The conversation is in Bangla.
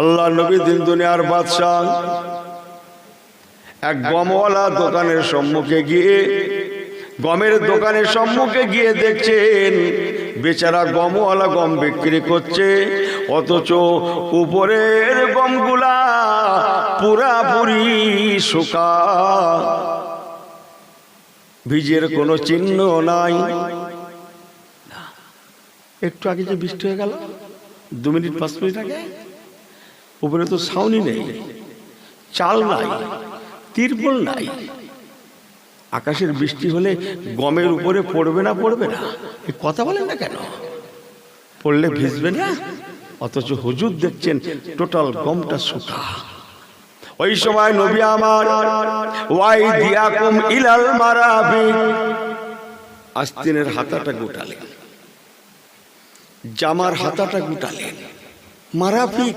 আল্লাহ নবী দিন দুনিয়ার বাদশাহ এক গমওয়ালা দোকানের সম্মুখে গিয়ে গমের দোকানের সম্মুখে গিয়ে দেখছেন বেচারা গমওয়ালা গম বিক্রি করছে, অথচ উপরের গমগুলা পুরাপুরি শুকা, ভিজের কোনো চিহ্ন নাই। একটু আগে যে বৃষ্টি হয়ে গেল 2 মিনিট 5 মিনিট আগে, উপরে তো ছাউনি নেই, চাল নাই, তিরপল নাই। আকাশের বৃষ্টি হলে গমের উপরে পড়বে না পড়বে না, এই কথা বলেন না কেন? পড়লে ভিজবে না, অথচ হুজুর দেখছেন টোটাল গমটা শুকা। ওই সময় নবী আমার ওয়াইদিয়াকুম ইলাল মারাফিক, আস্তিনের হাতাটা গুটালেন, জামার হাতাটা গুটালেন, মারাফিক